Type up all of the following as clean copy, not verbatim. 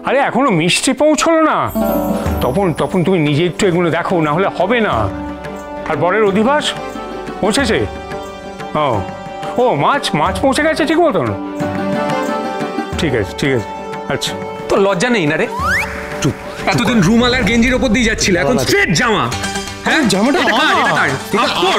আরে এখনো মিষ্টি পৌঁছলো না, তপন তপন তুমি নিজে একটু এগুলো দেখো, না হলে হবে না। আর বরের অধিবাস পৌঁছেছে? ও ও মাছ মাছ পৌঁছে গেছে ঠিক মতন? ঠিক আছে ঠিক আছে। আচ্ছা তোর লজ্জা নেই না রে? চুপ। এতদিন রুমাল আর গেঞ্জির ওপর দিয়ে যাচ্ছিল, এখন স্ট্রেট জামা। হ্যাঁ জামাটা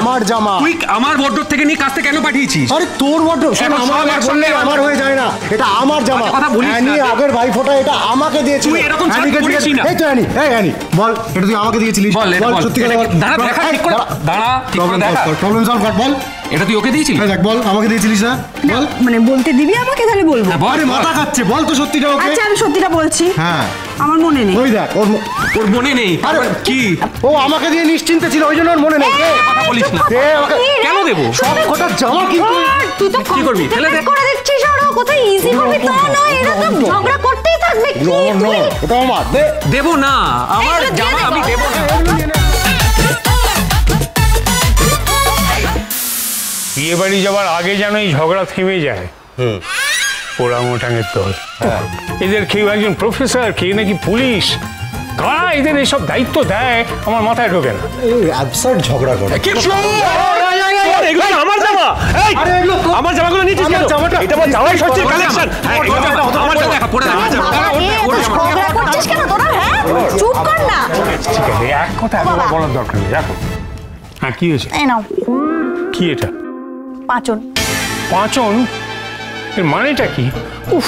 আমার জামা। তুই আমার ওয়ার্ডরোব থেকে নিয়ে কাজটা কেন পাঠিয়েছিস? আরে তোর ওয়ার্ডরোব আমার বললে আমার হয়ে যায় না, এটা আমার জামা। কথা বলিস না, আগের ভাই ফোটা এটা আমাকে দিয়েছিস। তুই এরকম ছাড় করিস না। এই তো আনি, এই আনি বল, এটা তুই আমাকে দিয়েছিলিস? বল সত্যি করে বল। দাঁড়া দেখা ঠিক করে দাঁড়া, ঠিক করে দেখা। প্রবলেম সলভ কর, বল। এটা তুই ওকে দিয়েছিস? দেখ বল, আমাকে দিয়েছিলিস না? বল। মানে বলতে দিবি আমাকে, তাহলে বলবো। আরে মাথা খাচ্ছে, বল তো সত্যিটা ওকে। আচ্ছা আমি সত্যিটা বলছি। হ্যাঁ আমার মনে নেই। ওই দেখ ওর মনে নেই। আরে কি ও আমাকে দিয়ে নিশ্চিন্তে ছিল, ওই জন্য ওর মনে নেই। কথা বলিস না। কেন দেবো? সব কটা জামা কিন্তু তুই তো কি করবি? ফেলে দে। করে দিচ্ছিস, আর কোথায় ইজি হবে তা নয়, এরা তো ঝগড়া করতেই থাকবে। কি তুই এটা আমার দেবো না, আমার জামা আমি দেবো না। বিয়ে বাড়ি যাওয়ার আগে যেন এই ঝগড়া থেমে যায়। পোড়া মোটাঙের দল, এদের কেউ একজন প্রফেসর, কেউ নাকি পুলিশ, কারা এদের এসব দায়িত্ব দেয় আমার মাথায় ঢোকে না। অ্যাবসার্ড ঝগড়া করে। এগুলো আমার জামা। এই আমার জামাগুলো নিয়েছিস কেন? এটা আমার জামাই সত্যি কালেকশন। আমার জামা পড়ে দেখা যাবে। ঝগড়া করছিস কেন তোরা? হ্যাঁ চুপ কর না। ঠিক আছে এক কথা একবার বলার দরকার নেই, রাখো। হ্যাঁ কি হয়েছে? এই নাও। কি এটা? পাঁচন। পাঁচন? এর মানেটা কি? উফ,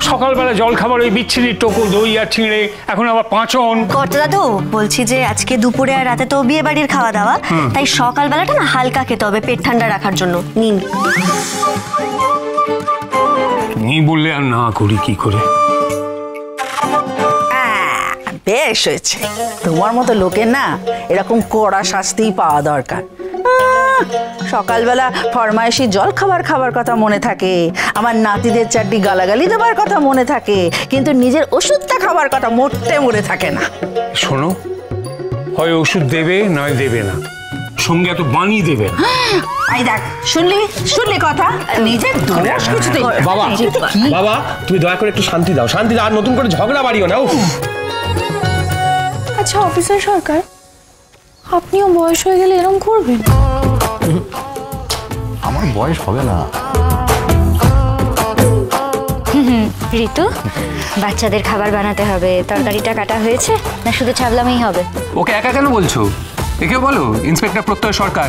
সকালবেলা জল খাবার ওই বিচ্ছিরি টোকো দই আর চিঁড়ে, এখন আবার পাঁচন। কর্তা দাদু বলছি যে আজকে দুপুরে আর রাতে তো বিয়ে বাড়ির খাওয়া দাওয়া, তাই সকালবেলাটা না হালকা খেতে হবে পেট ঠান্ডা রাখার জন্য। নিন। তুমি বললে আর না করি কি করে? বেশ হয়েছে, তোমার মতো লোকের না এরকম কড়া শাস্তিই পাওয়া দরকার। সকালবেলা ফরমায়েশি জল খাবার কথা মনে থাকে, আমার নাতিদের চারটি গালাগালি দেবার কথা মনে থাকে, কিন্তু নিজের ওষুধটা খাবার কথা মোটে মনে থাকে না। শোনো, হয় ওষুধ দেবে নয় দেবে না, সঙ্গে এত বানিয়ে দেবে। আই দেখ, শুনলি কথা, নিজের দোষ কিছুতে। বাবা বাবা তুমি দয়া করে একটু শান্তি দাও, শান্তি দাও, আর নতুন করে ঝগড়া বাড়িও না। আচ্ছা অফিসার সরকার, আপনিও বয়স হয়ে গেলে এরকম করবেন? আমার বয়স হবে না। ঋতু, বাচ্চাদের খাবার বানাতে হবে, তরকারিটা কাটা হয়েছে না শুধু ছাবলামেই হবে? ওকে একা কেন বলছো? একে বলো ইন্সপেক্টর প্রত্যয় সরকার।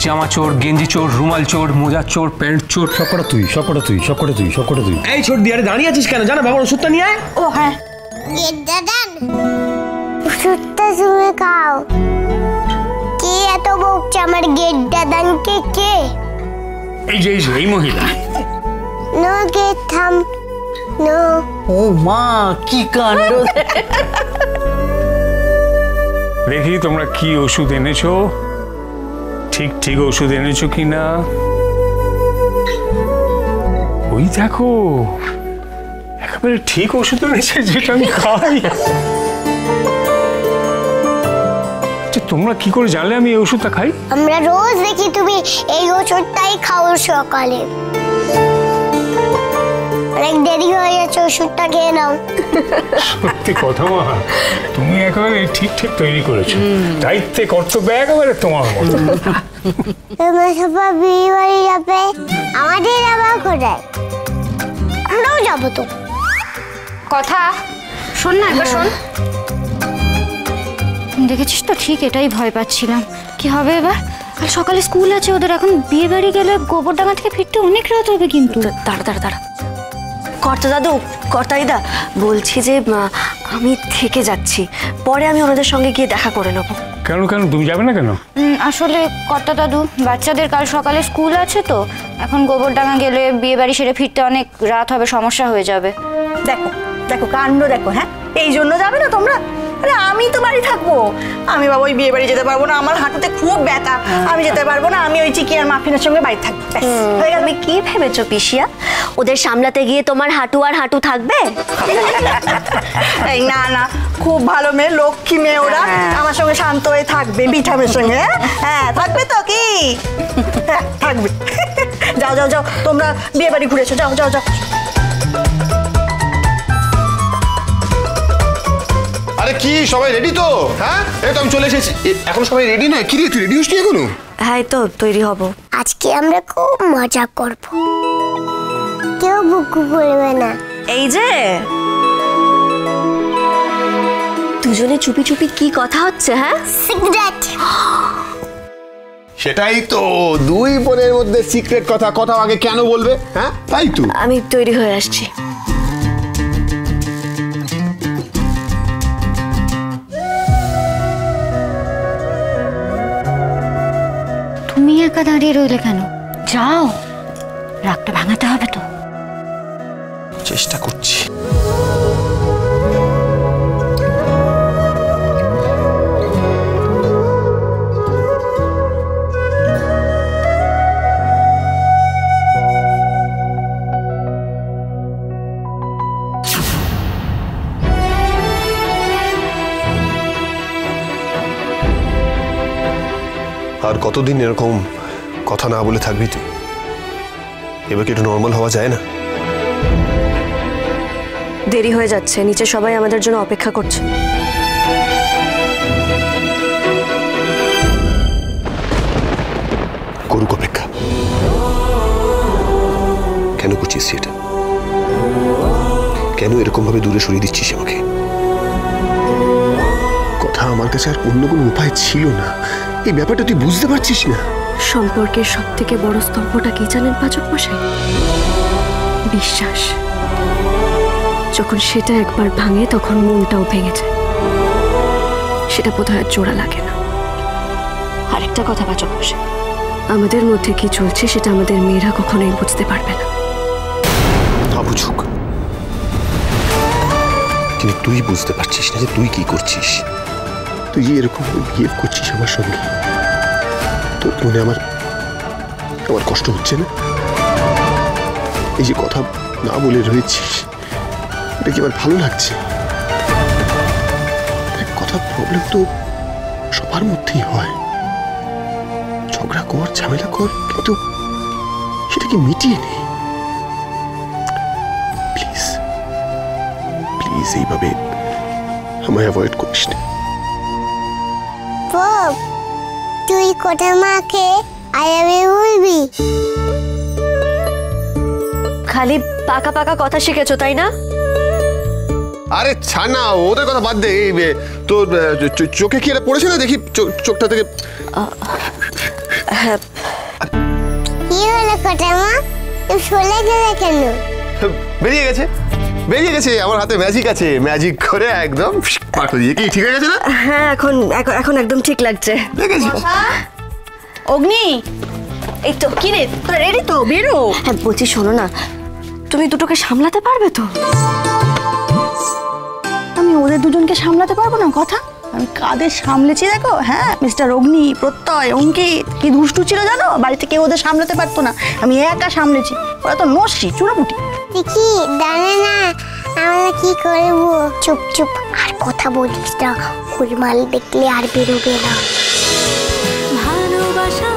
জামা চোর, গেঞ্জি চোর, রুমাল চোর, মোজা চোর, প্যান্ট চোর। সবকটা তুই। এই ছোট দিয়ে দাঁড়িয়ে আছিস কেন? জানা বাবার ওষুধটা নিয়ে আয়। ও হ্যাঁ, ওষুধটা তুমি খাও। কে এত বকছে? আমার গেট দাদানকে কে? এই যে এই মহিলা। নো গেট থাম, নো। ও মা কি কাণ্ড! দেখি তোমরা কি ওষুধ এনেছো, ঠিক ওষুধ এনেছো কিনা। ওই দেখো, একেবারে ঠিক ওষুধ এনেছে যেটা আমি খাই। তোমরা কি করে জানলে আমি এই ওষুধটা খাই? আমরা রোজ দেখি তুমি এই ওষুধটাই খাও সকালে। অনেক দেরি হয়ে যাচ্ছে, ওষুধটা খেয়ে নাও। সত্যি কথা মা, তুমি একেবারে ঠিক তৈরি করেছো, দায়িত্বে কর্তব্য একেবারে তোমার মতো। তোমরা সবাই বিয়ে বাড়ি যাবে, আমাদের আবার কোথায়? আমরাও যাবো তো। কথা শোন না, একবার শোন। দেখেছিস তো, ঠিক এটাই ভয় পাচ্ছিলাম। কি হবে এবার? কাল সকালে স্কুল আছে ওদের, এখন বিয়ে বাড়ি গেলে গোবরডাঙ্গা থেকে ফিরতে অনেক রাত হবে কিন্তু। দাঁড়া কর্তা দাদু, কর্তাইদা, বলছি যে আমি থেকে যাচ্ছি, পরে আমি ওনাদের সঙ্গে গিয়ে দেখা করে নেবো। কেন তুমি যাবে না কেন? আসলে কর্তা দাদু, বাচ্চাদের কাল সকালে স্কুল আছে তো, এখন গোবরডাঙ্গা গেলে বিয়ে বাড়ি সেরে ফিরতে অনেক রাত হবে, সমস্যা হয়ে যাবে। দেখো কাণ্ড দেখো। হ্যাঁ, এই জন্য যাবে না তোমরা? আরে আমি তো বাড়ি থাকবো। আমি বাবা ওই বিয়ে বাড়ি যেতে পারবো না, আমার হাঁটুতে খুব ব্যথা, আমি যেতে পারবো না। আমি ওই চিকি আর মাফিনের সঙ্গে বাড়ি থাকবো। তুমি কি ভেবেছো পিসিয়া, ওদের সামলাতে গিয়ে তোমার হাঁটু আর হাঁটু থাকবে? এই না, খুব ভালো মেয়ে, লক্ষ্মী মেয়ে ওরা। আমার সঙ্গে শান্ত হয়ে থাকবে, বিঠামের সঙ্গে। হ্যাঁ থাকবে তো কি? থাকবে। যাও তোমরা বিয়ে বাড়ি ঘুরেছো, যাও। কি সবাই রেডি তো? হ্যাঁ, এই তো আমি চলে এসেছি। এখন সবাই রেডি নয়? কি রে, তুই রেডি হসনি এখনো? হ্যাঁ তো তৈরি হব। আজকে আমরা খুব মজা করব, কেউ বুকু করবে না। এই যে দুজনে চুপি চুপি কি কথা হচ্ছে? হ্যাঁ, সিক্রেট। সেটাই তো, দুই বোনের মধ্যে সিক্রেট কথা, কথা আগে কেন বলবে? হ্যাঁ তাই তো। আমি তৈরি হয়ে আসছি। তুমি একা দাঁড়িয়ে রইলে কেন? যাও, রাগটা ভাঙাতে হবে তো। চেষ্টা করছি। আর কতদিন এরকম কথা না বলে থাকবি তুই? এবার কি একটু নর্মাল হওয়া যায় না? দেরি হয়ে যাচ্ছে, নিচে সবাই আমাদের জন্য অপেক্ষা করছে। করুক অপেক্ষা। কেন করছিস সেটা? কেন এরকম ভাবে দূরে সরিয়ে দিচ্ছিস আমাকে? কথা আমার কাছে আর অন্য কোনো উপায় ছিল না। এই ব্যাপারটা তুই বুঝতে পারছিস না? সম্পর্কের সব থেকে বড় স্তম্ভটা কি জানেন পাচক মশাই? বিশ্বাস। যখন সেটা একবার ভাঙে তখন মনটাও ভেঙে যায়। সেটা বোধহয় আর জোড়া লাগে না। আরেকটা কথা পাচক মশাই, আমাদের মধ্যে কি চলছে সেটা আমাদের মেয়েরা কখনোই বুঝতে পারবে না। বুঝুক, কিন্তু তুই বুঝতে পারছিস না যে তুই কি করছিস। তুই যে এরকম বিহেভ করছিস আমার সঙ্গে, তোর মনে আমার কষ্ট হচ্ছে না? এই যে কথা না বলে রয়েছিস, এটা কি আমার ভালো লাগছে? কথা প্রবলেম তো সবার মধ্যেই হয়। ঝগড়া কর, ঝামেলা কর, কিন্তু সেটাকে মিটিয়ে নে। প্লিজ প্লিজ এইভাবে আমায় অ্যাভয়েড করিস না। তুই কোটা মাকে আই লাভ ইউ বলবি? খালি পাকা পাকা কথা শিখেছো তাই না? আরে ছাড় না, ওদের কথা বাদ দে। তোর চোখে কি এটা পড়েছে না? দেখি চোখটা থেকে। হ্যাঁ। কি হলো কোটা মা, তুমি চলে গেলে কেন? বেরিয়ে গেছে, বেরিয়ে গেছে। আমার হাতে ম্যাজিক আছে, ম্যাজিক করে একদম পাঠিয়ে দিয়ে। কি ঠিক হয়ে গেছে না? হ্যাঁ, এখন একদম ঠিক লাগছে। দেখেছি। অগ্নি, এই তো কি রে, তোরা রেডি তো? বেরো। হ্যাঁ বলছি, শোনো না, তুমি দুটোকে সামলাতে পারবে তো? আমি ওদের দুজনকে সামলাতে পারবো না? কথা আমি কাদের সামলেছি দেখো। হ্যাঁ, মিস্টার অগ্নি, প্রত্যয়, অঙ্কিত কি দুষ্টু ছিল জানো? বাড়িতে কেউ ওদের সামলাতে পারতো না, আমি একা সামলেছি। ওরা তো নস্যি, চুরাপুটি। দেখি জানে না আমরা কি করবো। চুপ চুপ, আর কথা বলিস না, গোলমাল দেখলে আর বেরোবে না। ভালোবাসা